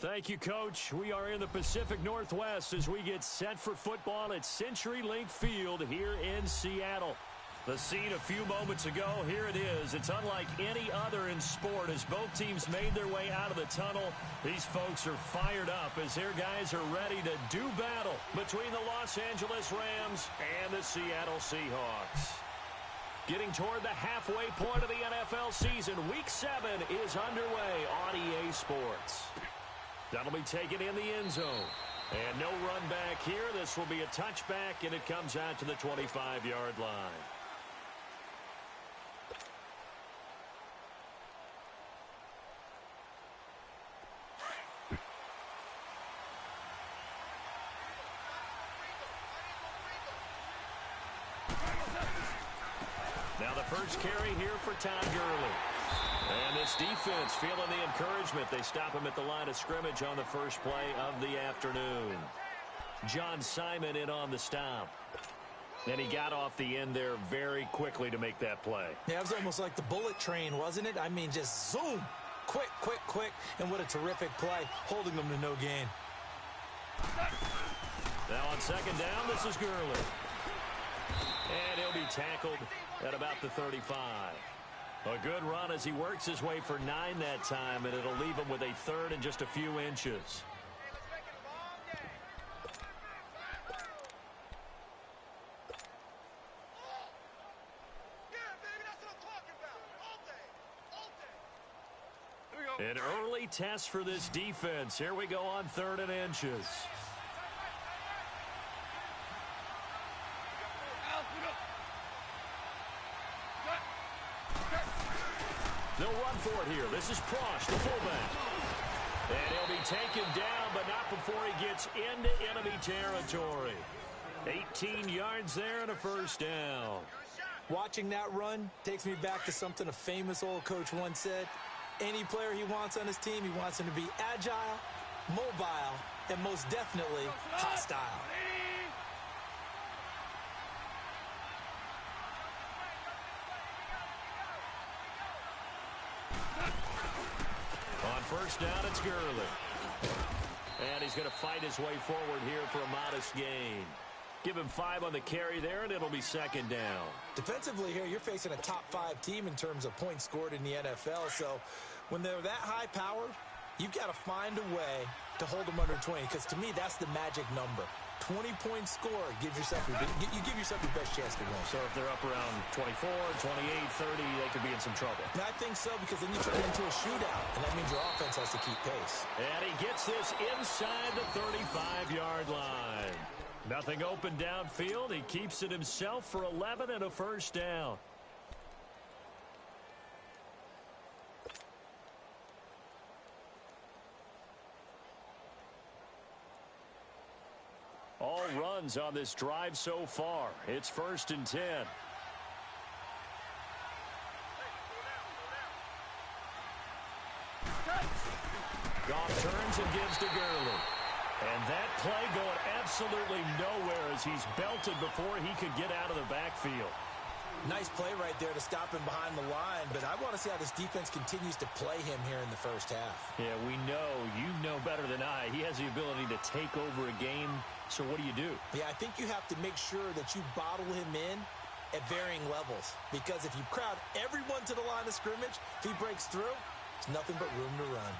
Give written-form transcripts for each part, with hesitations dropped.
Thank you, Coach. We are in the Pacific Northwest as we get set for football at CenturyLink Field here in Seattle. The scene a few moments ago, here it is. It's unlike any other in sport as both teams made their way out of the tunnel. These folks are fired up as their guys are ready to do battle between the Los Angeles Rams and the Seattle Seahawks. Getting toward the halfway point of the NFL season, Week 7 is underway on EA Sports. That'll be taken in the end zone. And no run back here. This will be a touchback, and it comes out to the 25-yard line. Now the first carry here for Todd Gurley. And this defense feeling the encouragement. They stop him at the line of scrimmage on the first play of the afternoon. John Simon in on the stop. And he got off the end there very quickly to make that play. Yeah, it was almost like the bullet train, wasn't it? I mean, just zoom. Quick, quick, quick. And what a terrific play, holding them to no gain. Now on second down, this is Gurley. And he'll be tackled at about the 35. A good run as he works his way for 9 that time, and it'll leave him with a third and just a few inches. An early test for this defense. Here we go on 3rd and inches. They'll run for it here. This is Prosh, the fullback. And he'll be taken down, but not before he gets into enemy territory. 18 yards there and a first down. Watching that run takes me back to something a famous old coach once said. Any player he wants on his team, he wants him to be agile, mobile, and most definitely hostile. On first down, it's Gurley. And he's going to fight his way forward here for a modest gain. Give him 5 on the carry there, and it'll be second down. Defensively here, you're facing a top 5 team in terms of points scored in the NFL. So when they're that high powered, you've got to find a way to hold them under 20. Because to me, that's the magic number. 20-point score gives yourself you give yourself your best chance to win. So if they're up around 24, 28, 30, they could be in some trouble. And I think so, because then you turn it into a shootout, and that means your offense has to keep pace. And he gets this inside the 35-yard line. Nothing open downfield. He keeps it himself for 11 and a first down. All runs on this drive so far. It's 1st and 10. Goff turns and gives to Gurley. And that play going absolutely nowhere as he's belted before he could get out of the backfield. Nice play right there to stop him behind the line, but I want to see how this defense continues to play him here in the first half. Yeah, we know. You know better than I. He has the ability to take over a game, so what do? Yeah, I think you have to make sure that you bottle him in at varying levels, because if you crowd everyone to the line of scrimmage, if he breaks through, it's nothing but room to run.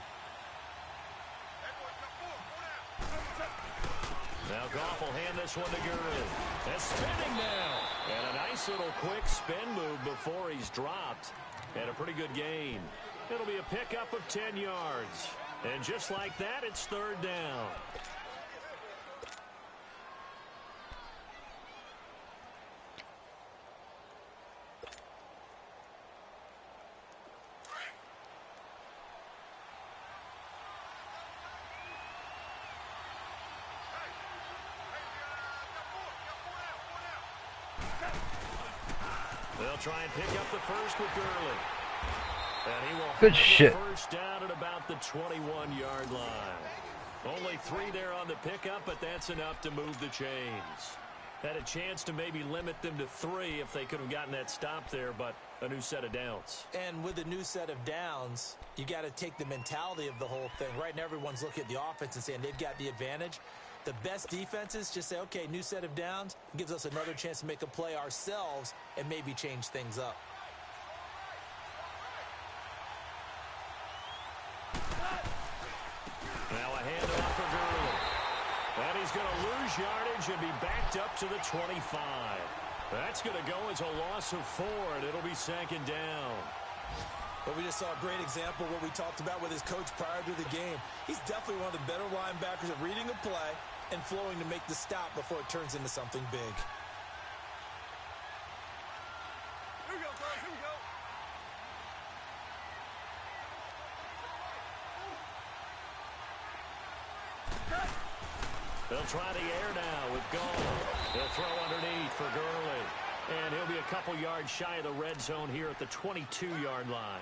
Now Goff will hand this one to Gurley. And spinning now. And a nice little quick spin move before he's dropped. And a pretty good gain. It'll be a pickup of 10 yards. And just like that, it's 3rd down. They'll try and pick up the first with Gurley. And he will Good have shit. the first down at about the 21-yard line. Only 3 there on the pickup, but that's enough to move the chains. Had a chance to maybe limit them to 3 if they could have gotten that stop there, but a new set of downs. And with a new set of downs, you got to take the mentality of the whole thing. Right now, everyone's looking at the offense and saying they've got the advantage. The best defenses just say, okay, new set of downs. It gives us another chance to make a play ourselves and maybe change things up. Now a handoff for Gurley. And he's going to lose yardage and be backed up to the 25. That's going to go as a loss of 4, and it'll be 2nd down. But we just saw a great example of what we talked about with his coach prior to the game. He's definitely one of the better linebackers at reading a play and flowing to make the stop before it turns into something big. Here we go, bro. Here we go. They'll try the air now with Gall. They'll throw underneath for Gurley. And he'll be a couple yards shy of the red zone here at the 22-yard line.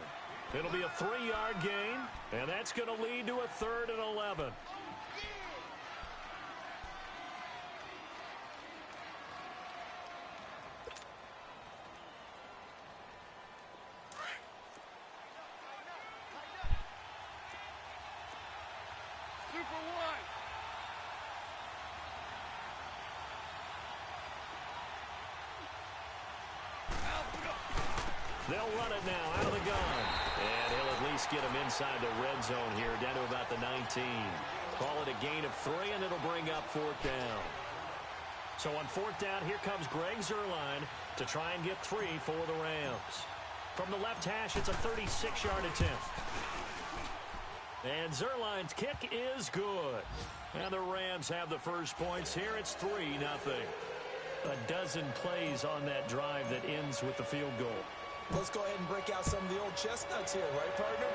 It'll be a 3-yard gain, and that's going to lead to a 3rd and 11. They'll run it now out of the gun. And he'll at least get him inside the red zone here, down to about the 19. Call it a gain of 3, and it'll bring up 4th down. So on 4th down, here comes Greg Zuerlein to try and get 3 for the Rams. From the left hash, it's a 36-yard attempt. And Zuerlein's kick is good. And the Rams have the first points here. It's 3-0. A dozen plays on that drive that ends with the field goal. Let's go ahead and break out some of the old chestnuts here, right, partner?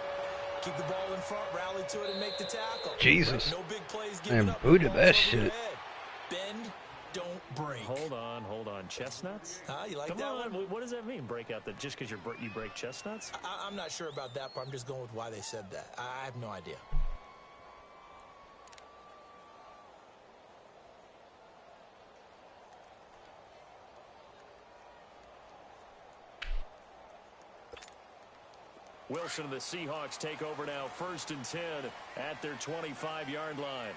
Keep the ball in front, rally to it, and make the tackle. Jesus. No big plays given up. Booted that shit. Bend, don't break. Hold on. Chestnuts? You like Come that on. one? What does that mean, break out? That just because you break chestnuts? I'm not sure about that, but I'm just going with why they said that. I have no idea. Wilson and the Seahawks take over now, 1st and 10 at their 25-yard line.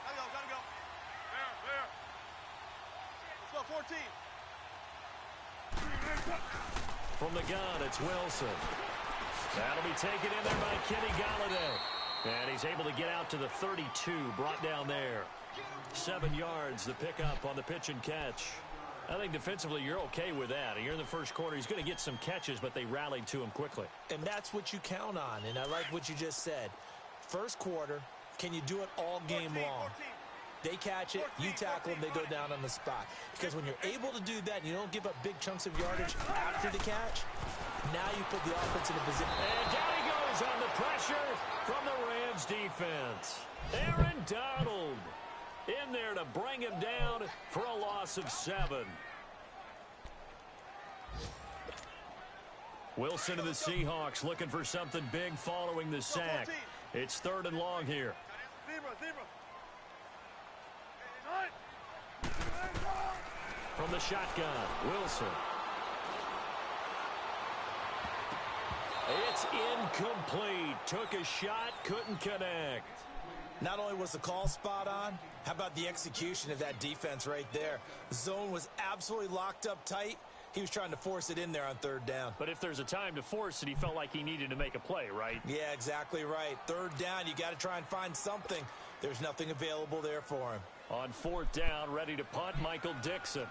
Gotta go. There. Let's go, 14. From the gun, it's Wilson. That'll be taken in there by Kenny Golladay. And he's able to get out to the 32, brought down there. 7 yards, the pickup on the pitch and catch. I think defensively you're okay with that. You're in the first quarter. He's going to get some catches, but they rallied to him quickly. And that's what you count on, and I like what you just said. First quarter, can you do it all game long? They catch it, you tackle them, they go down on the spot. Because when you're able to do that and you don't give up big chunks of yardage after the catch, now you put the offense in a position. And down he goes on the pressure from the Rams defense. Aaron Donald in there to bring him down for a loss of 7. Wilson of the Seahawks looking for something big following the sack. It's 3rd and long here. From the shotgun, Wilson. It's incomplete. Took a shot, couldn't connect. Not only was the call spot on, how about the execution of that defense right there? The zone was absolutely locked up tight. He was trying to force it in there on 3rd down. But if there's a time to force it, he felt like he needed to make a play, right? Yeah, exactly right. 3rd down, you got to try and find something. There's nothing available there for him. On 4th down, ready to punt, Michael Dixon.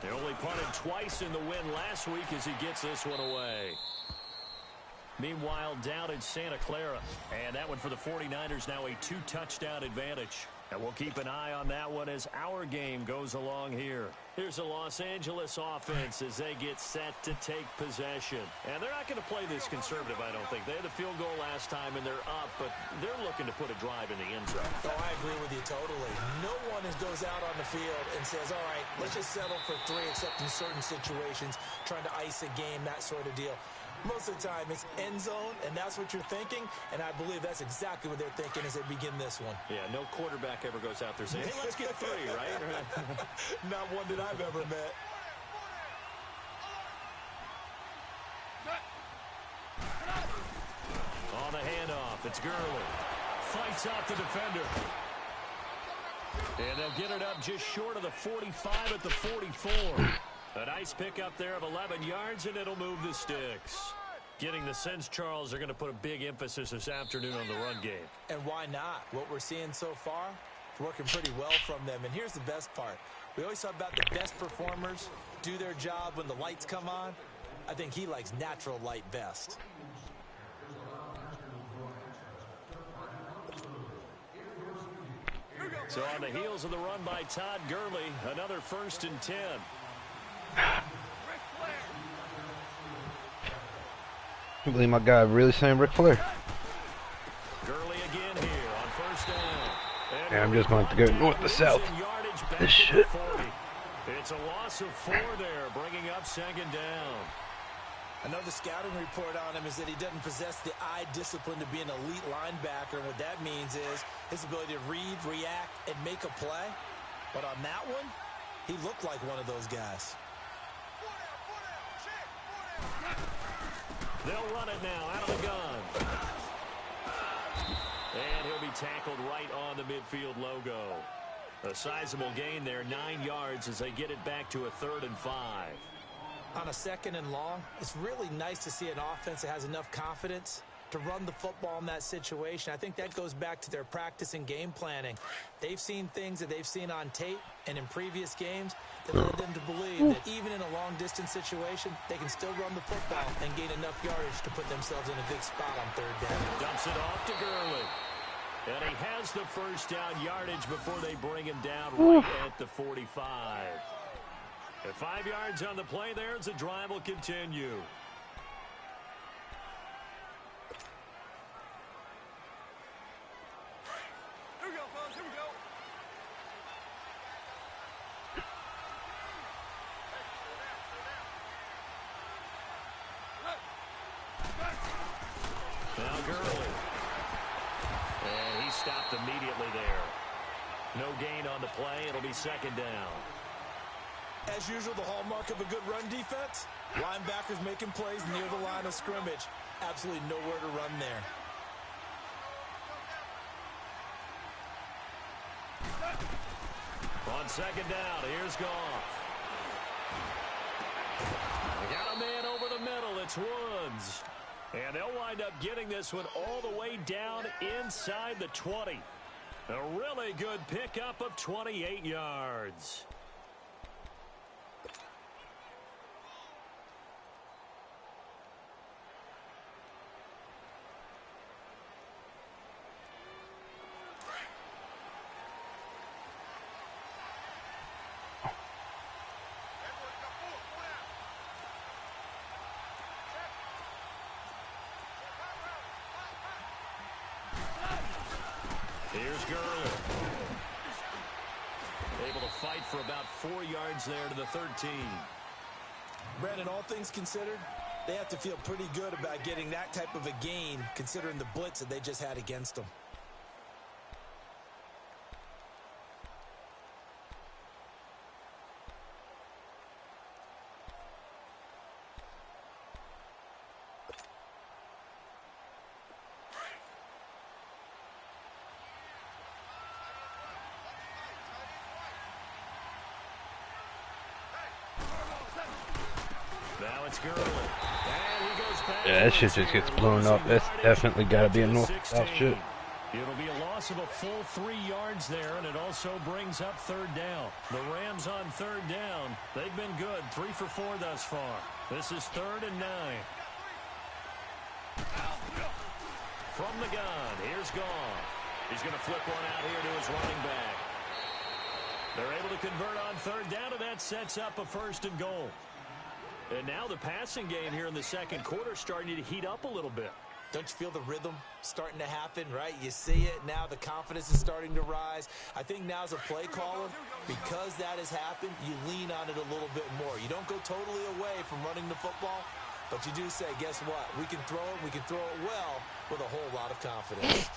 They only punted twice in the win last week as he gets this one away. Meanwhile, down in Santa Clara. And that one for the 49ers, now a 2-touchdown advantage. And we'll keep an eye on that one as our game goes along here. Here's the Los Angeles offense as they get set to take possession. And they're not going to play this conservative, I don't think. They had a field goal last time, and they're up, but they're looking to put a drive in the end zone. Oh, I agree with you totally. No one goes out on the field and says, all right, let's just settle for 3, except in certain situations, trying to ice a game, that sort of deal. Most of the time, it's end zone, and that's what you're thinking, and I believe that's exactly what they're thinking as they begin this one. Yeah, no quarterback ever goes out there saying, hey, let's get 3, right? Not one that I've ever met. On the handoff, it's Gurley. Fights off the defender. And they'll get it up just short of the 45 at the 44. A nice pickup there of 11 yards, and it'll move the sticks. Getting the sense, Charles, are going to put a big emphasis this afternoon on the run game. And why not? What we're seeing so far, it's working pretty well from them. And here's the best part. We always talk about the best performers do their job when the lights come on. I think he likes natural light best. So on the heels of the run by Todd Gurley, another 1st and 10. I can't believe my guy really saying Ric Flair. Gurley again here on 1st down. Yeah, I'm just going to go north to south. This shit. It's a loss of 4 there, bringing up 2nd down. I know the scouting report on him is that he doesn't possess the eye discipline to be an elite linebacker, and what that means is his ability to read, react, and make a play. But on that one, he looked like one of those guys. They'll run it now out of the gun. And he'll be tackled right on the midfield logo. A sizable gain there, 9 yards as they get it back to a 3rd and 5. On a 2nd and long, it's really nice to see an offense that has enough confidence to run the football in that situation. I think that goes back to their practice and game planning. They've seen things that they've seen on tape and in previous games that led them to believe that even in a long-distance situation, they can still run the football and gain enough yardage to put themselves in a good spot on 3rd down. Dumps it off to Gurley. And he has the 1st down yardage before they bring him down right at the 45. At 5 yards on the play there as the drive will continue. Here we go, fellas. Here we go. Now Gurley. And he stopped immediately there. No gain on the play. It'll be 2nd down. As usual, the hallmark of a good run defense, linebackers making plays near the line of scrimmage. Absolutely nowhere to run there. On 2nd down, here's Goff. They got a man over the middle. It's Woods. And they'll wind up getting this one all the way down inside the 20. A really good pickup of 28 yards. Here's Gurley. Able to fight for about 4 yards there to the 13. Brandon, all things considered, they have to feel pretty good about getting that type of a gain considering the blitz that they just had against them. Now it's Gurley. And he goes back. Yeah, that shit just gets blown up. That's definitely got to be a north-south shit. It'll be a loss of a full 3 yards there, and it also brings up 3rd down. The Rams on 3rd down. They've been good, 3 for 4 thus far. This is 3rd and 9. From the gun, here's Goff. He's going to flip one out here to his running back. They're able to convert on 3rd down, and that sets up a 1st and goal. And now the passing game here in the 2nd quarter starting to heat up a little bit. Don't you feel the rhythm starting to happen, right? You see it now. The confidence is starting to rise. I think now as a play caller, because that has happened, you lean on it a little bit more. You don't go totally away from running the football, But you do say, guess what? We can throw it. We can throw it well with a whole lot of confidence.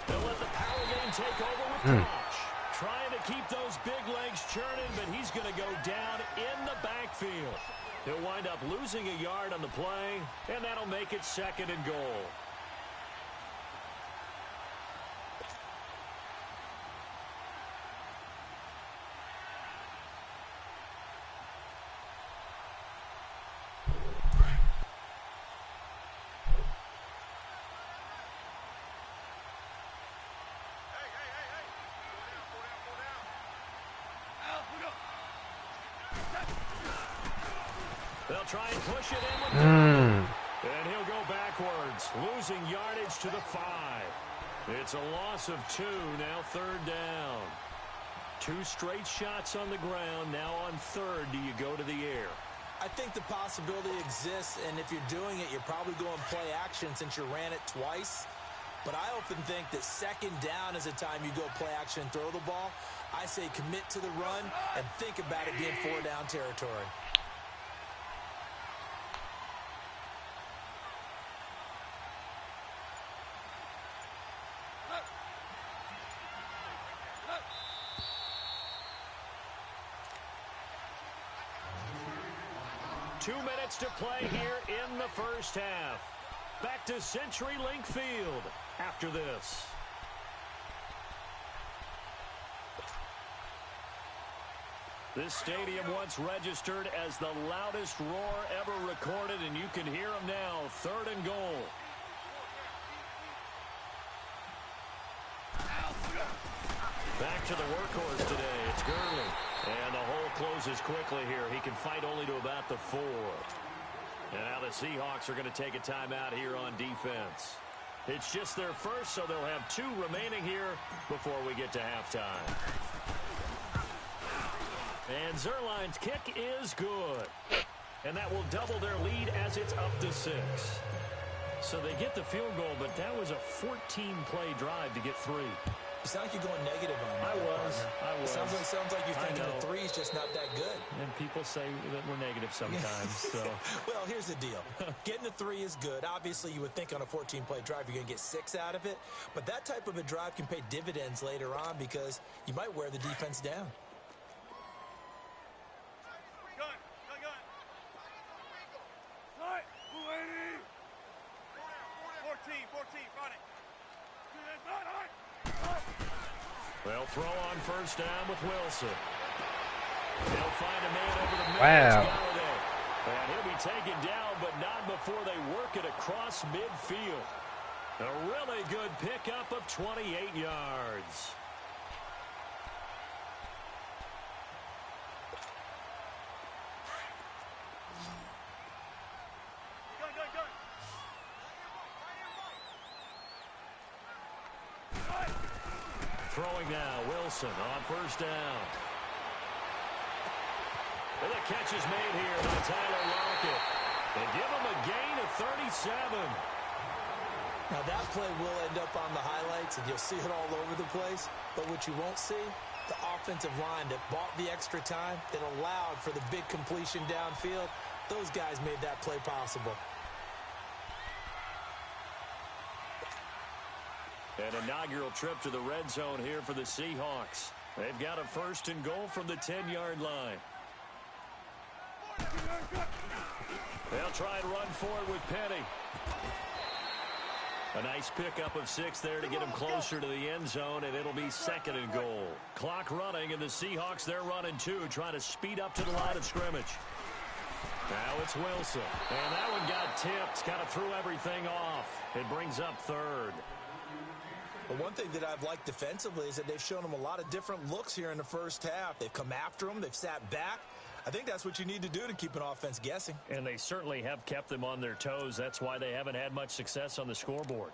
They'll let the power game take over with Koch. Trying to keep those big legs churning, but he's going to go down in the backfield. He'll wind up losing a yard on the play, and that'll make it 2nd and goal. They'll try and push it in with and he'll go backwards, losing yardage to the 5. It's a loss of 2, now 3rd down. 2 straight shots on the ground, now on 3rd, do you go to the air? I think the possibility exists, and if you're doing it, you're probably going play action since you ran it twice. But I often think that 2nd down is a time you go play action and throw the ball. I say commit to the run and think about it being 4-down territory. Two minutes to play here in the first half. Back to CenturyLink Field after this. This stadium once registered as the loudest roar ever recorded, and you can hear them now. 3rd and goal. Back to the workhorse today. It's Gurley. And the hole closes quickly here. He can fight only to about the 4. And now the Seahawks are going to take a timeout here on defense. It's just their first, so they'll have 2 remaining here before we get to halftime. And Zerline's kick is good. And that will double their lead as it's up to 6. So they get the field goal, but that was a 14-play drive to get 3. You sound like you're going negative on me. I was. Sounds like you're thinking the 3 is just not that good. And people say that we're negative sometimes. So. Well, here's the deal. Getting the 3 is good. Obviously, you would think on a 14-play drive you're going to get 6 out of it. But that type of a drive can pay dividends later on because you might wear the defense down. They'll throw on first down with Wilson. They'll find a man over the middle. Wow. And he'll be taken down, but not before they work it across midfield. A really good pickup of 28 yards. Throwing now, Wilson on first down. And the catch is made here by Tyler Lockett. They give him a gain of 37. Now that play will end up on the highlights, and you'll see it all over the place. But what you won't see, the offensive line that bought the extra time, that allowed for the big completion downfield, those guys made that play possible. An inaugural trip to the red zone here for the Seahawks. They've got a 1st and goal from the 10-yard line. They'll try and run forward with Penny. A nice pickup of 6 there to get him closer to the end zone, and it'll be 2nd and goal. Clock running, and the Seahawks, they're running 2, trying to speed up to the line of scrimmage. Now it's Wilson, and that one got tipped, kind of threw everything off. It brings up 3rd. But one thing that I've liked defensively is that they've shown them a lot of different looks here in the first half. They've come after them. They've sat back. I think that's what you need to do to keep an offense guessing. And they certainly have kept them on their toes. That's why they haven't had much success on the scoreboard.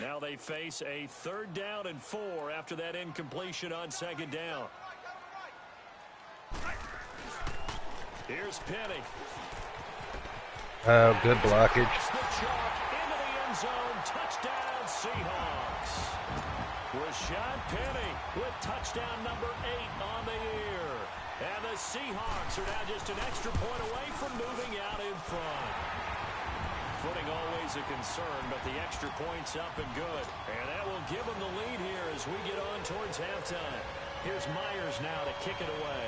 Now they face a 3rd down and 4 after that incompletion on 2nd down. Here's Penny. Oh, good blockage. Into the end zone. Touchdown, Seahawks. Rashad Penny with touchdown number 8 on the year. And the Seahawks are now just an extra point away from moving out in front. Footing always a concern, but the extra point's up and good. And that will give them the lead here as we get on towards halftime. Here's Myers now to kick it away.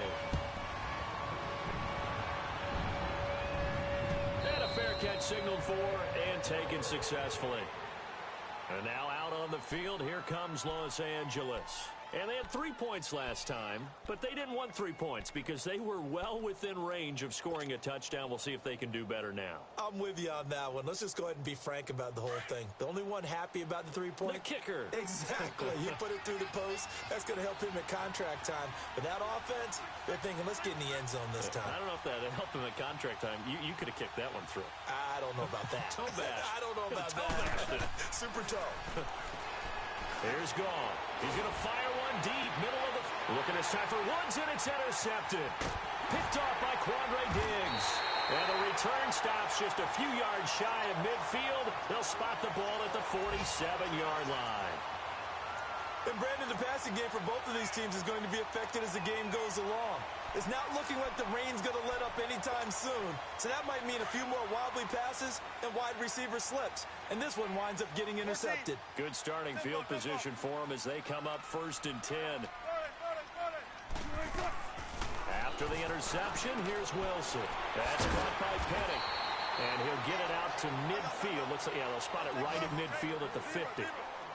And a fair catch signaled for and taken successfully. And now out on the field, here comes Los Angeles. And they had 3 points last time, but they didn't want 3 points because they were well within range of scoring a touchdown. We'll see if they can do better now. I'm with you on that one. Let's just go ahead and be frank about the whole thing. The only one happy about the 3-point? The kicker. Exactly. You put it through the post. That's going to help him at contract time. But that offense, they're thinking, let's get in the end zone this time. I don't know if that helped him at contract time. You could have kicked that one through. I don't know about that. Toe bash. I don't know about that. Super toe. Here's Gall. He's going to fire one deep, middle of the... Looking this time for Woods, and it's intercepted. Picked off by Quandre Diggs. And the return stops just a few yards shy of midfield. They'll spot the ball at the 47-yard line. And Brandon, the passing game for both of these teams is going to be affected as the game goes along. It's not looking like the rain's going to let up anytime soon. So that might mean a few more wobbly passes and wide receiver slips. And this one winds up getting intercepted. Good starting field position for them as they come up 1st and 10. After the interception, here's Wilson. That's caught by Penny. And he'll get it out to midfield. Looks like, yeah, they'll spot it right at midfield at the 50.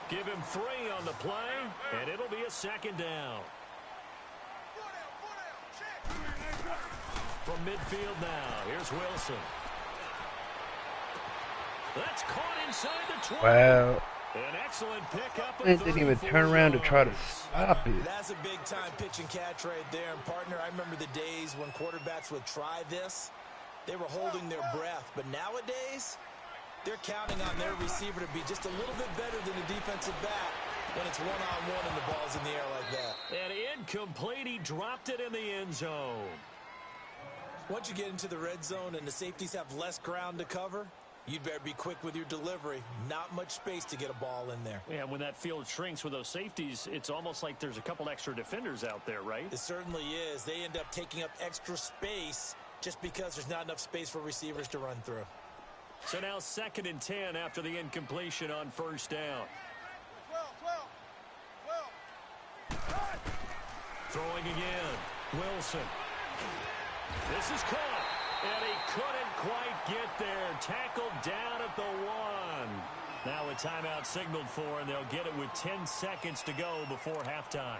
Give him 3 on the play, and it'll be a 2nd down. From midfield now, here's Wilson. That's caught inside the 20. Wow. An excellent pickup. They didn't even turn around to try to stop it. That's a big-time pitch and catch right there. And, partner, I remember the days when quarterbacks would try this. They were holding their breath. But nowadays, they're counting on their receiver to be just a little bit better than the defensive back when it's one-on-one and the ball's in the air like that. And incomplete. He dropped it in the end zone. Once you get into the red zone and the safeties have less ground to cover, you'd better be quick with your delivery. Not much space to get a ball in there. Yeah, when that field shrinks with those safeties, it's almost like there's a couple extra defenders out there, right? It certainly is. They end up taking up extra space just because there's not enough space for receivers to run through. So now 2nd and 10 after the incompletion on 1st down. Throwing again. Wilson. This is caught. And he couldn't quite get there. Tackled down at the 1. Now a timeout signaled for, and they'll get it with 10 seconds to go before halftime.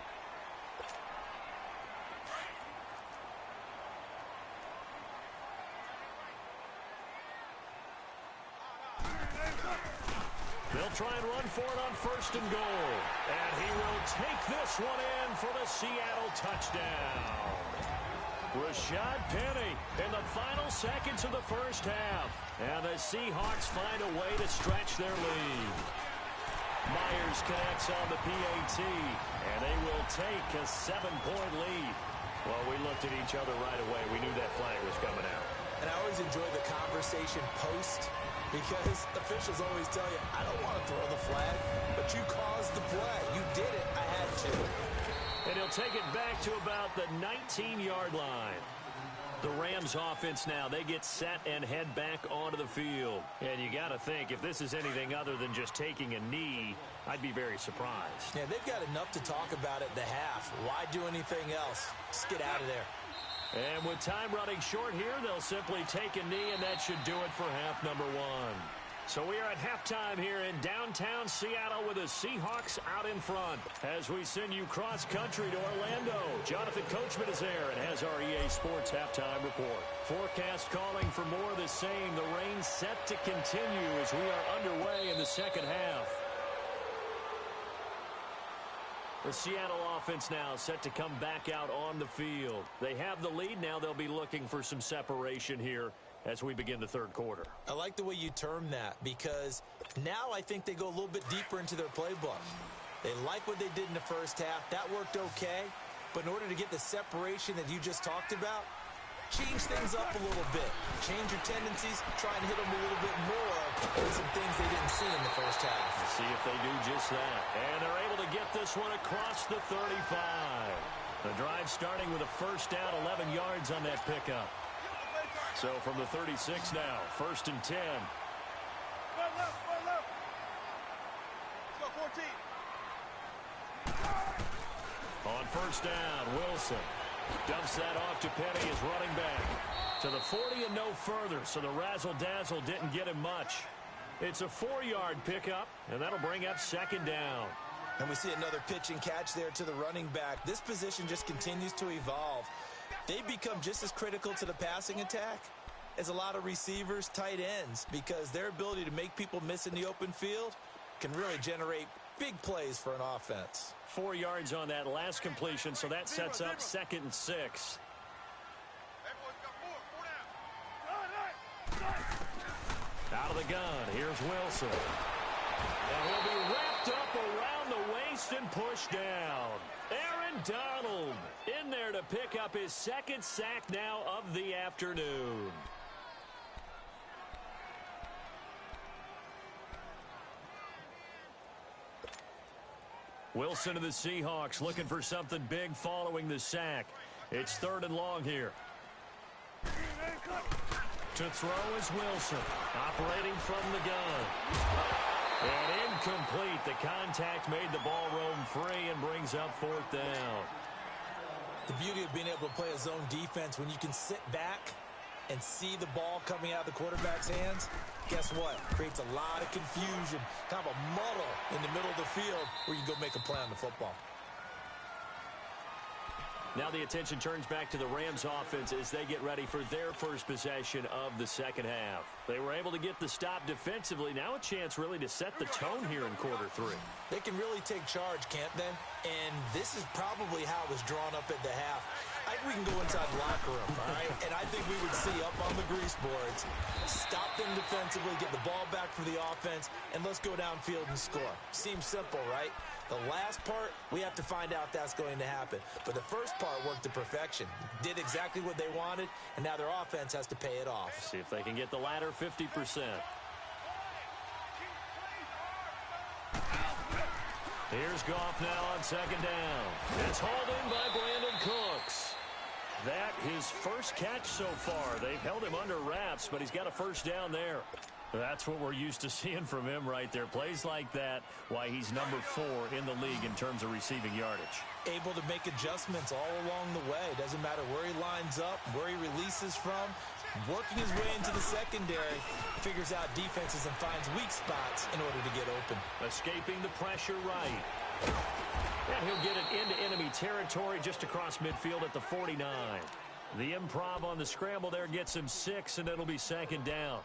They'll try and run for it on 1st and goal. And he will take this one in for the Seattle touchdown. Rashad Penny in the final seconds of the 1st half. And the Seahawks find a way to stretch their lead. Myers connects on the PAT. And they will take a 7-point lead. Well, we looked at each other right away. We knew that flag was coming out. And I always enjoy the conversation post, because officials always tell you, I don't want to throw the flag, but you caused the play. You did it. I had to. And he'll take it back to about the 19-yard line. The Rams offense now, they get set and head back onto the field. And you got to think, if this is anything other than just taking a knee, I'd be very surprised. Yeah, they've got enough to talk about at the half. Why do anything else? Just get out of there. And with time running short here, they'll simply take a knee, and that should do it for half number 1. So we are at halftime here in downtown Seattle with the Seahawks out in front. As we send you cross-country to Orlando, Jonathan Coachman is there and has our EA Sports halftime report. Forecast calling for more of the same. The rain set to continue as we are underway in the 2nd half. The Seattle offense now set to come back out on the field. They have the lead now. They'll be looking for some separation here as we begin the 3rd quarter. I like the way you term that, because now I think they go a little bit deeper into their playbook. They like what they did in the 1st half. That worked okay. But in order to get the separation that you just talked about, change things up a little bit. Change your tendencies. Try and hit them a little bit more with some things they didn't see in the 1st half. Let's see if they do just that. And they're able to get get this one across the 35. The drive starting with a first down, 11 yards on that pickup. So from the 36 now, 1st and 10. Left. Let's go, 14. On first down, Wilson dumps that off to Penny as running back. To the 40 and no further, so the razzle-dazzle didn't get him much. It's a 4-yard pickup, and that'll bring up 2nd down. And we see another pitch and catch there to the running back. This position just continues to evolve. They become just as critical to the passing attack as a lot of receivers, tight ends, because their ability to make people miss in the open field can really generate big plays for an offense. 4 yards on that last completion, so that sets up 2nd and 6. Out of the gun, here's Wilson. And he'll be wrapped up around the waist and pushed down. Aaron Donald in there to pick up his 2nd sack now of the afternoon. Wilson of the Seahawks looking for something big following the sack. It's 3rd and long here. To throw is Wilson, operating from the gun. And incomplete. The contact made the ball roam free and brings up 4th down. The beauty of being able to play a zone defense when you can sit back and see the ball coming out of the quarterback's hands, guess what? Creates a lot of confusion, kind of a muddle in the middle of the field where you can go make a play on the football. Now the attention turns back to the Rams offense as they get ready for their first possession of the 2nd half. They were able to get the stop defensively. Now a chance really to set the tone here in quarter 3. They can really take charge, can't they? And this is probably how it was drawn up at the half. I think we can go inside the locker room, all right? And I think we would see up on the grease boards, stop them defensively, get the ball back for the offense, and let's go downfield and score. Seems simple, right? The last part, we have to find out that's going to happen. But the first part worked to perfection. Did exactly what they wanted, and now their offense has to pay it off. See if they can get the latter 50%. Here's Goff now on 2nd down. It's hauled in by Brandon Cooks. That his first catch so far. They've held him under wraps, but he's got a first down there. That's what we're used to seeing from him right there. Plays like that, why he's number 4 in the league in terms of receiving yardage. Able to make adjustments all along the way. Doesn't matter where he lines up, where he releases from. Working his way into the secondary, figures out defenses and finds weak spots in order to get open. Escaping the pressure right. And he'll get it into enemy territory just across midfield at the 49. The improv on the scramble there gets him 6, and it'll be 2nd down.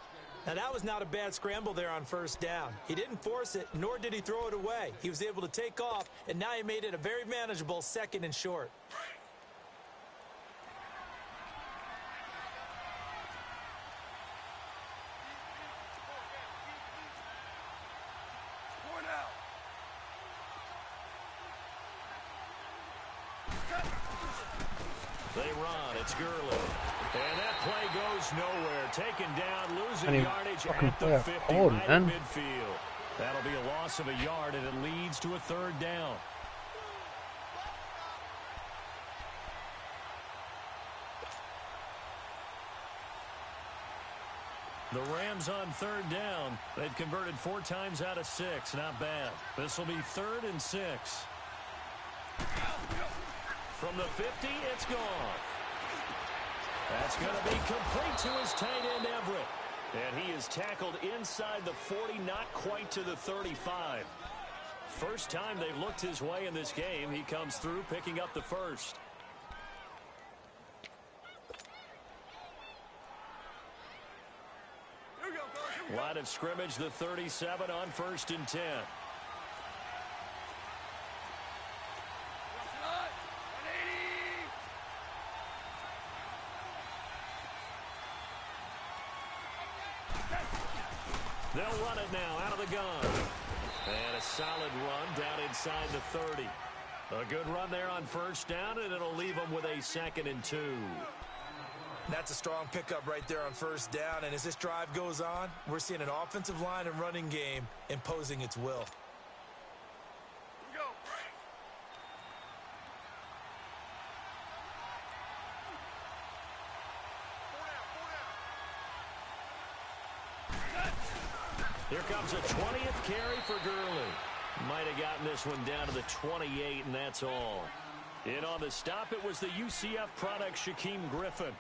Now, that was not a bad scramble there on first down. He didn't force it, nor did he throw it away. He was able to take off, and now he made it a very manageable 2nd and short. They run. It's Gurley. And that play goes nowhere. Taken down, losing yardage at the 50, right in midfield. That'll be a loss of a yard, and it leads to a 3rd down. The Rams on 3rd down. They've converted 4 times out of 6. Not bad. This will be 3rd and 6. From the 50, it's gone. That's going to be complete to his tight end, Everett. And he is tackled inside the 40, not quite to the 35. First time they've looked his way in this game. He comes through, picking up the first. Line of scrimmage, the 37 on 1st and 10. They'll run it now out of the gun. And a solid run down inside the 30. A good run there on first down, and it'll leave them with a 2nd and 2. That's a strong pickup right there on first down. And as this drive goes on, we're seeing an offensive line and running game imposing its will. Here comes a 20th carry for Gurley. Might have gotten this one down to the 28, and that's all. In on the stop, it was the UCF product, Shaquem Griffin.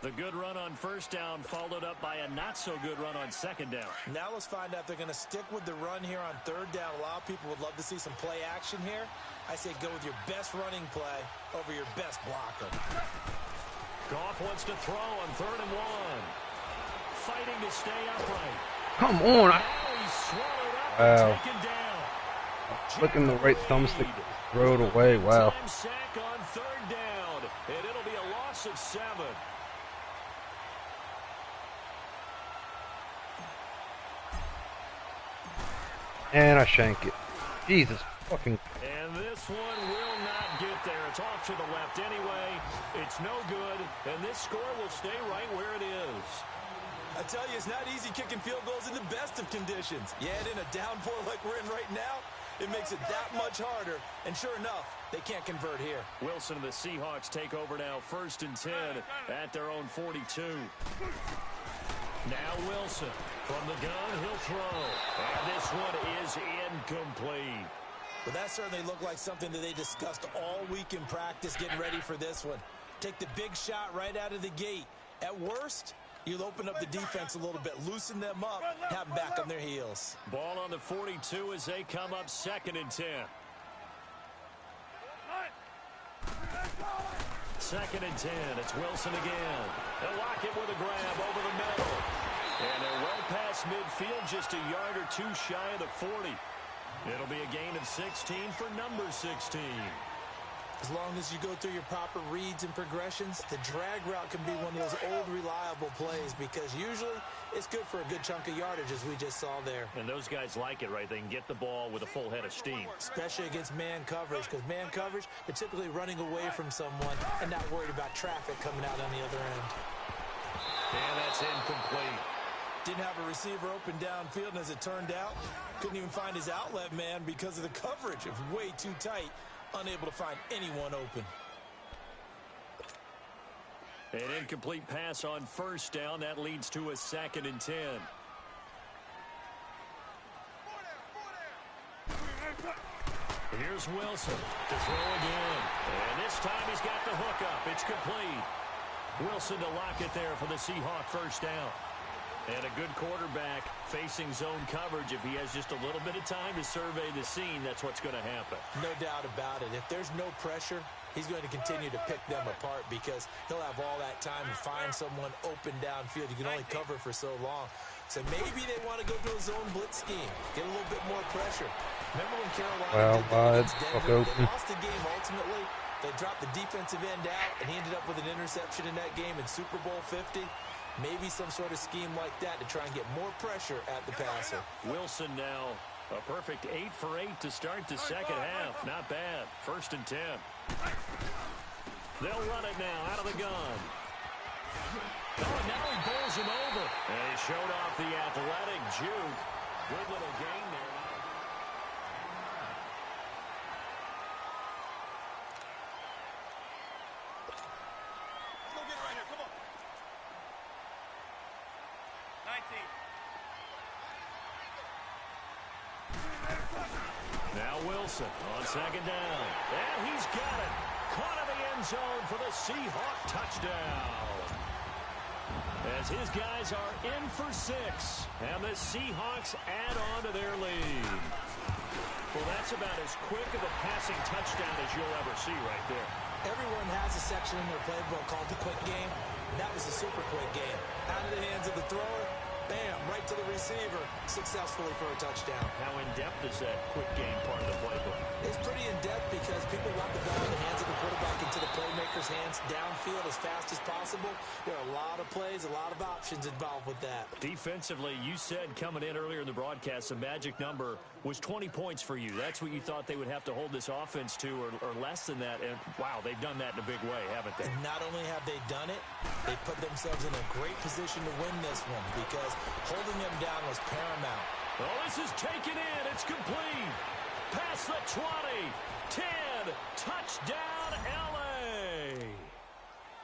The good run on first down followed up by a not-so-good run on second down. Now let's find out if they're going to stick with the run here on third down. A lot of people would love to see some play action here. I say go with your best running play over your best blocker. Goff wants to throw on 3rd and 1. Fighting to stay upright. Come on. Now he's swallowed up Wow. and taken down. Flicking the right thumbstick, throw it away. Wow. Time sack on 3rd down, and it'll be a loss of 7. And I shank it. Jesus fucking. And this one will not get there. It's off to the left anyway. It's no good, and this score will stay right where it is. I tell you, it's not easy kicking field goals in the best of conditions. Yet in a downpour like we're in right now, it makes it that much harder. And sure enough, they can't convert here. Wilson and the Seahawks take over now, 1st and 10 at their own 42. Now Wilson from the gun, he'll throw. And this one is incomplete. But that certainly looked like something that they discussed all week in practice getting ready for this one. Take the big shot right out of the gate. At worst, you'll open up the defense a little bit, loosen them up, have them back on their heels. Ball on the 42 as they come up 2nd and 10. 2nd and 10. It's Wilson again. They'll lock it with a grab over the middle. And they're well past midfield, just a yard or 2 shy of the 40. It'll be a gain of 16 for number 16. As long as you go through your proper reads and progressions, the drag route can be one of those old reliable plays because usually it's good for a good chunk of yardage, as we just saw there. And those guys like it, right? They can get the ball with a full head of steam. Especially against man coverage, because man coverage, they're typically running away from someone and not worried about traffic coming out on the other end. And that's incomplete. Didn't have a receiver open downfield, and as it turned out, couldn't even find his outlet man because of the coverage. It was way too tight, unable to find anyone open. An incomplete pass on first down. That leads to a 2nd and 10. Here's Wilson to throw again. And this time he's got the hook up. It's complete. Wilson to lock it there for the Seahawk first down. And a good quarterback facing zone coverage. If he has just a little bit of time to survey the scene, that's what's going to happen. No doubt about it. If there's no pressure, he's going to continue to pick them apart because he'll have all that time to find someone open downfield. You can only cover for so long. So maybe they want to go to a zone blitz scheme, get a little bit more pressure. Remember when Carolina did that against Denver? They lost the game ultimately. They dropped the defensive end out, and he ended up with an interception in that game in Super Bowl 50. Maybe some sort of scheme like that to try and get more pressure at the passer. Wilson now a perfect 8 for 8 to start the second half. Not bad. 1st and 10. They'll run it now out of the gun. Oh, now he bowls him over. And he showed off the athletic juke. Good little gain there. Now Wilson on 2nd down. And he's got it. Caught in the end zone for the Seahawk touchdown. As his guys are in for 6. And the Seahawks add on to their lead. Well, that's about as quick of a passing touchdown as you'll ever see right there. Everyone has a section in their playbook called the quick game. That was a super quick game. Out of the hands of the thrower, bam, right to the receiver, successfully for a touchdown. How in-depth is that quick game part of the playbook? It's pretty in-depth because people want the ball in the hands of the quarterback into the playmaker's hands downfield as fast as possible. There are a lot of plays, a lot of options involved with that. Defensively, you said coming in earlier in the broadcast, the magic number was 20 points for you. That's what you thought they would have to hold this offense to or less than that. And, wow, they've done that in a big way, haven't they? And not only have they done it, they put themselves in a great position to win this one because holding them down was paramount. Oh, this is taken in. It's complete. Past the 20. 10. Touchdown, L.A.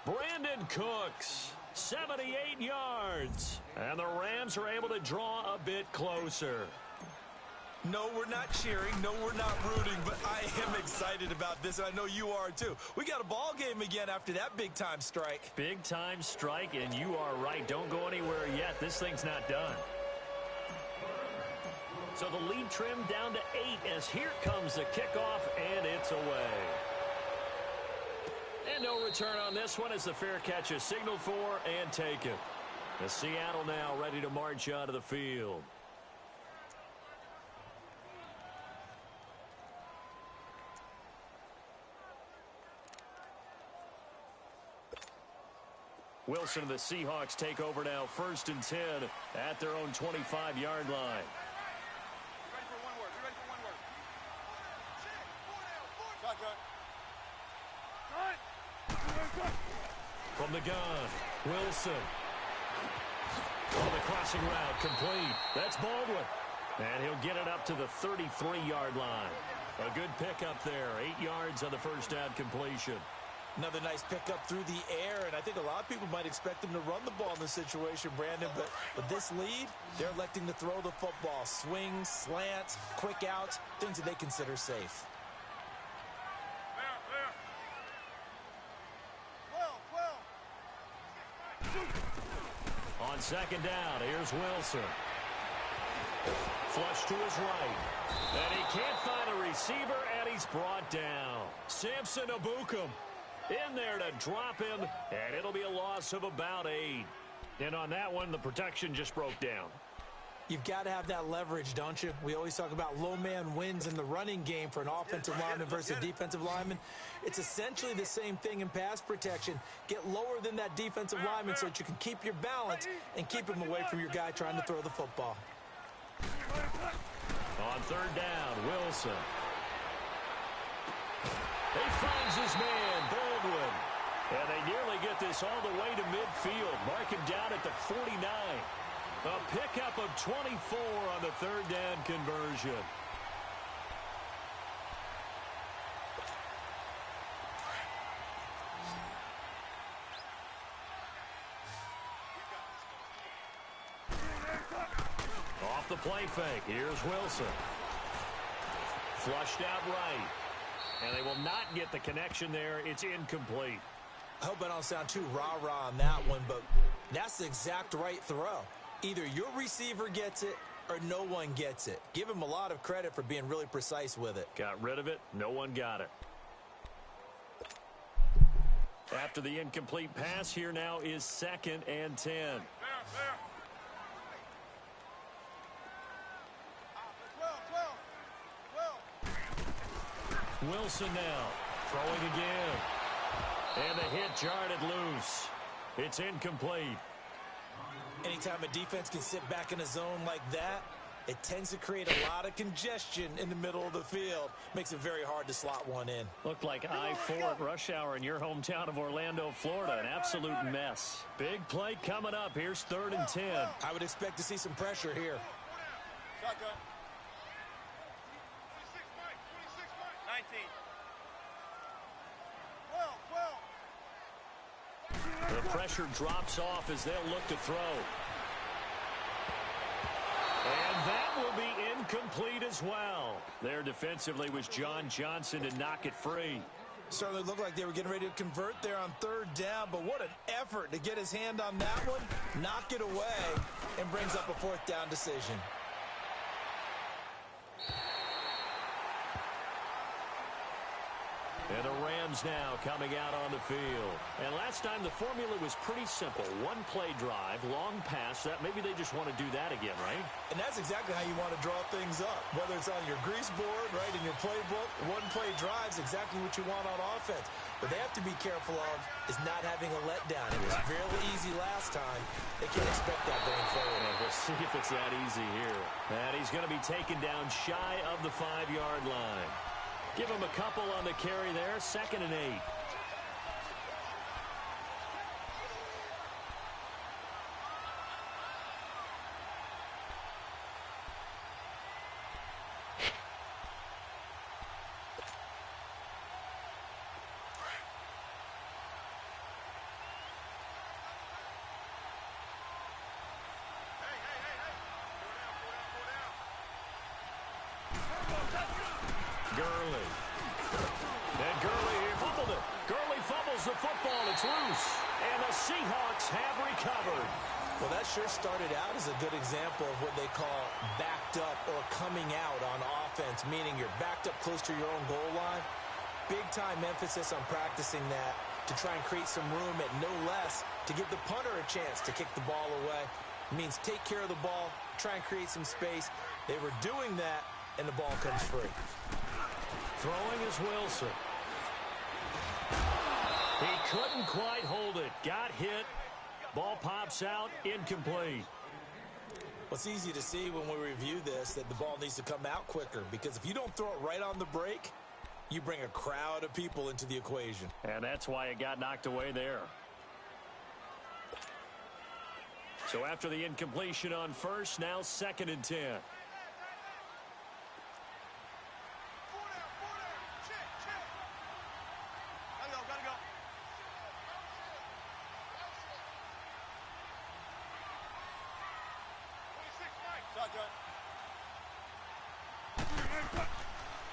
Brandon Cooks. 78 yards. And the Rams are able to draw a bit closer. No, we're not cheering. No, we're not rooting, but I am excited about this, and I know you are too. We got a ball game again after that big-time strike. Big-time strike, and you are right. Don't go anywhere yet. This thing's not done. So the lead trimmed down to 8 as here comes the kickoff, and it's away. And no return on this one as the fair catch is signaled for and taken. The Seattle now ready to march onto the field. Wilson and the Seahawks take over now, 1st and 10 at their own 25-yard line. From the gun, Wilson. On the crossing route, complete. That's Baldwin. And he'll get it up to the 33-yard line. A good pickup there, 8 yards on the first down completion. Another nice pickup through the air, and I think a lot of people might expect him to run the ball in this situation, Brandon, but with this lead, they're electing to throw the football. Swings, slants, quick outs, things that they consider safe. On 2nd down, here's Wilson. Flush to his right. And he can't find a receiver, and he's brought down. Samson Abukum in there to drop him, and it'll be a loss of about 8. And on that one, the protection just broke down. You've got to have that leverage, don't you? We always talk about low man wins in the running game for an offensive lineman versus a defensive lineman. It's essentially the same thing in pass protection. Get lower than that defensive lineman so that you can keep your balance and keep him away from your guy trying to throw the football. On 3rd down, Wilson. He finds his man, Baldwin. And they nearly get this all the way to midfield. Mark him down at the 49. A pickup of 24 on the 3rd down conversion. Off the play fake, here's Wilson. Flushed out right. And they will not get the connection there. It's incomplete. I hope I don't sound too rah-rah on that one, but that's the exact right throw. Either your receiver gets it or no one gets it. Give him a lot of credit for being really precise with it. Got rid of it. No one got it. After the incomplete pass, here now is 2nd and 10. Wilson now throwing again. And the hit jarred it loose. It's incomplete. Anytime a defense can sit back in a zone like that, it tends to create a lot of congestion in the middle of the field. Makes it very hard to slot one in. Looked like I-4 at rush hour in your hometown of Orlando, Florida. An absolute mess. Big play coming up. Here's 3rd and 10. I would expect to see some pressure here. Shotgun. 19. The pressure drops off as they'll look to throw. And that will be incomplete as well. There defensively was John Johnson to knock it free. Certainly looked like they were getting ready to convert there on 3rd down, but what an effort to get his hand on that one, knock it away, and brings up a 4th down decision. And the Rams now coming out on the field. And last time the formula was pretty simple. One play drive, long pass. That maybe they just want to do that again, right? And that's exactly how you want to draw things up. Whether it's on your grease board, right, in your playbook, one play drive is exactly what you want on offense. What they have to be careful of is not having a letdown. It was fairly easy last time. They can't expect that going forward. And we'll see if it's that easy here. And he's going to be taken down shy of the 5-yard line. Give him a couple on the carry there, 2nd and 8. Gurley. And Gurley here fumbled it. Gurley fumbles the football. It's loose. And the Seahawks have recovered. Well, that sure started out as a good example of what they call backed up or coming out on offense, meaning you're backed up close to your own goal line. Big-time emphasis on practicing that to try and create some room at no less to give the punter a chance to kick the ball away. It means take care of the ball, try and create some space. They were doing that, and the ball comes free. Throwing is Wilson. He couldn't quite hold it. Got hit. Ball pops out, incomplete. Well, it's easy to see when we review this that the ball needs to come out quicker, because if you don't throw it right on the break, you bring a crowd of people into the equation. And that's why it got knocked away there. So after the incompletion on first, now 2nd and 10.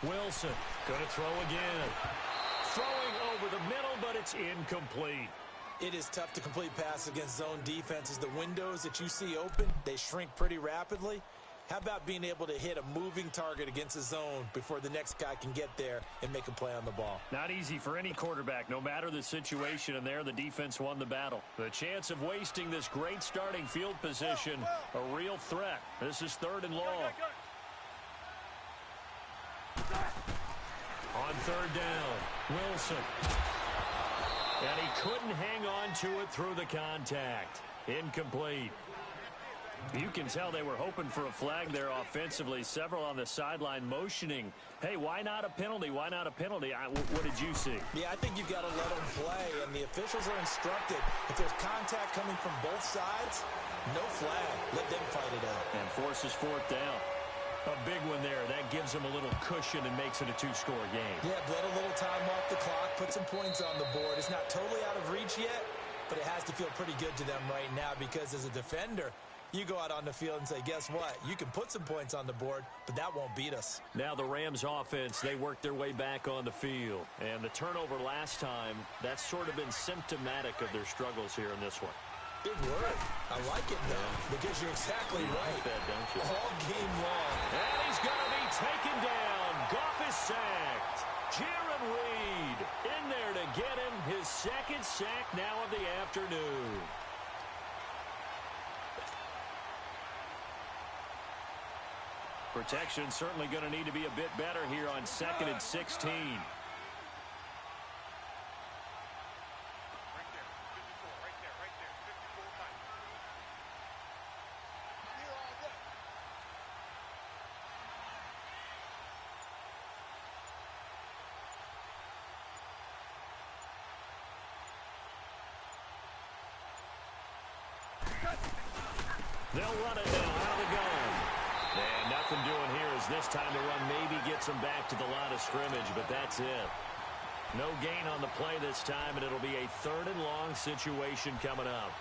Wilson going to throw again. Throwing over the middle, but it's incomplete. It is tough to complete passes against zone defenses. The windows that you see open, they shrink pretty rapidly. How about being able to hit a moving target against a zone before the next guy can get there and make a play on the ball? Not easy for any quarterback, no matter the situation, and there the defense won the battle. The chance of wasting this great starting field position, a real threat. This is 3rd and long. On 3rd down, Wilson. And he couldn't hang on to it through the contact. Incomplete. You can tell they were hoping for a flag there offensively. Several on the sideline motioning. Hey, why not a penalty? Why not a penalty? What did you see? Yeah, I think you've got to let them play, and the officials are instructed. If there's contact coming from both sides, no flag. Let them fight it out. And forces 4th down. A big one there. That gives them a little cushion and makes it a 2-score game. Yeah, let a little time off the clock, put some points on the board. It's not totally out of reach yet, but it has to feel pretty good to them right now, because as a defender, you go out on the field and say, guess what? You can put some points on the board, but that won't beat us. Now the Rams offense, they worked their way back on the field. And the turnover last time, that's sort of been symptomatic of their struggles here in this one. Big word. I like it, though, because you're exactly right. Like that, don't you? All game long. And he's going to be taken down. Goff is sacked. Jaron Reed in there to get him his 2nd sack now of the afternoon. Protection certainly going to need to be a bit better here on 2nd and 16. They'll run it now out of the gun. And nothing doing here as this time the run maybe gets them back to the line of scrimmage, but that's it. No gain on the play this time, and it'll be a 3rd and long situation coming up.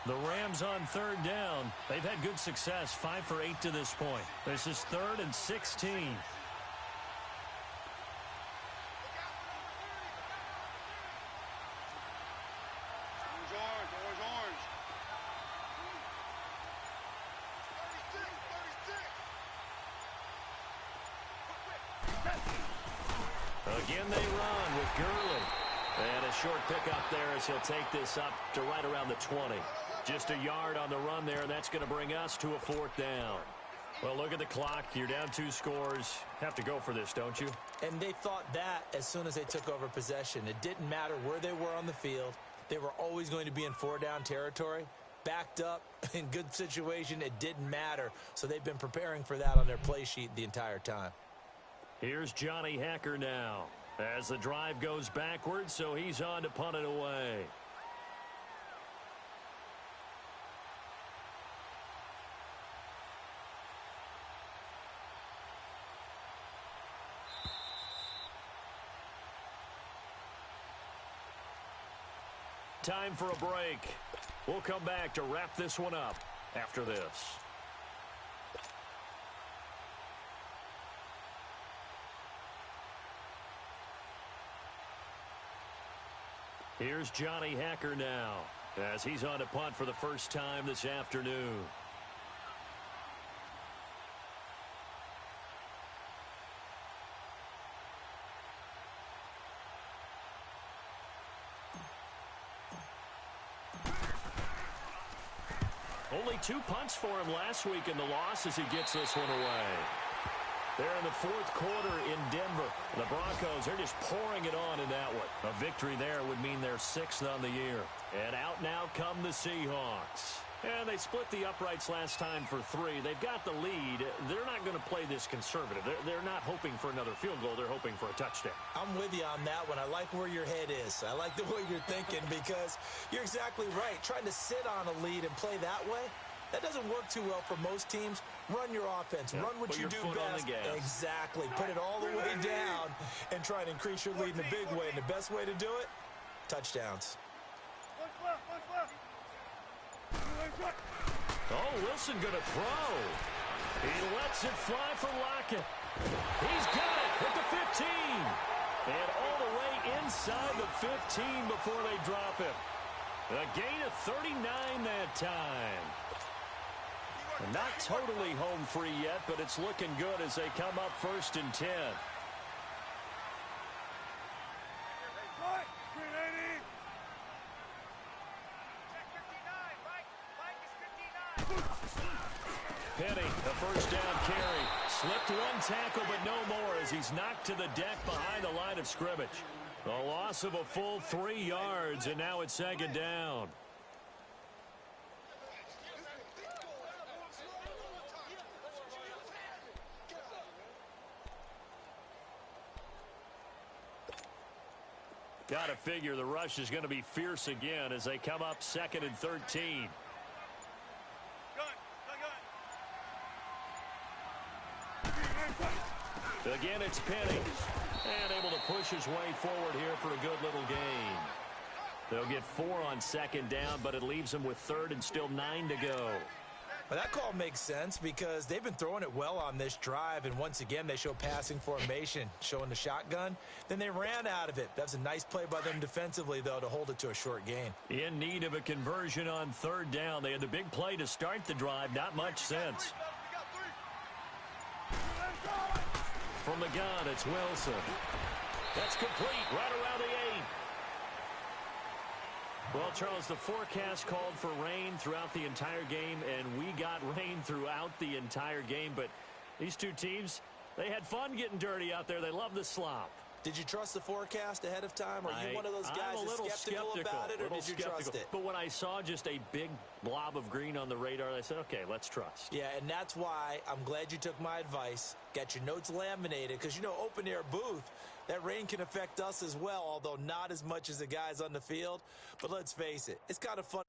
The Rams on 3rd down. They've had good success, 5 for 8 to this point. This is 3rd and 16. Again they run with Gurley. And a short pickup there as he'll take this up to right around the 20. Just a yard on the run there, and that's going to bring us to a 4th down. Well, look at the clock. You're down 2 scores. Have to go for this, don't you? And they thought that as soon as they took over possession. It didn't matter where they were on the field. They were always going to be in 4-down territory. Backed up, in good situation, it didn't matter. So they've been preparing for that on their play sheet the entire time. Here's Johnny Hacker now as the drive goes backwards, so he's on to punt it away. Time for a break. We'll come back to wrap this one up. after this. Here's Johnny Hacker now, as he's on to punt for the first time this afternoon. Only 2 punts for him last week in the loss as he gets this one away. They're in the fourth quarter in Denver. The Broncos, they're just pouring it on in that one. A victory there would mean they're 6th on the year. And out now come the Seahawks. And they split the uprights last time for 3. They've got the lead. They're not going to play this conservative. They're not hoping for another field goal. They're hoping for a touchdown. I'm with you on that one. I like where your head is. I like the way you're thinking because you're exactly right. Trying to sit on a lead and play that way, that doesn't work too well for most teams. Run your offense. Run what you do best. Exactly. Put it all the way down and try and increase your lead in a big way. And the best way to do it, touchdowns. Oh, Wilson going to throw. He lets it fly for Lockett. He's got it at the 15. And all the way inside the 15 before they drop him. A gain of 39 that time. Not totally home free yet, but it's looking good as they come up 1st and 10. Penny, a first down carry. Slipped one tackle, but no more as he's knocked to the deck behind the line of scrimmage. A loss of a full 3 yards, and now it's 2nd down. Got to figure the rush is going to be fierce again as they come up 2nd and 13. Again, it's Penny. And able to push his way forward here for a good little gain. They'll get 4 on 2nd down, but it leaves them with 3rd and still 9 to go. Well, that call makes sense because they've been throwing it well on this drive, and once again they show passing formation, showing the shotgun. Then they ran out of it. That's a nice play by them defensively, though, to hold it to a short gain. In need of a conversion on 3rd down. They had the big play to start the drive. Not much sense. From the gun, it's Wilson. That's complete right around the 8. Well, Charles, the forecast called for rain throughout the entire game, and we got rain throughout the entire game. But these two teams, they had fun getting dirty out there. They love the slop. Did you trust the forecast ahead of time? Are you one of those guys that's skeptical about it, or did you trust it? But when I saw just a big blob of green on the radar, I said, okay, let's trust. Yeah, and that's why I'm glad you took my advice. Got your notes laminated, because, you know, open-air booth, that rain can affect us as well, although not as much as the guys on the field. But let's face it, it's kind of fun.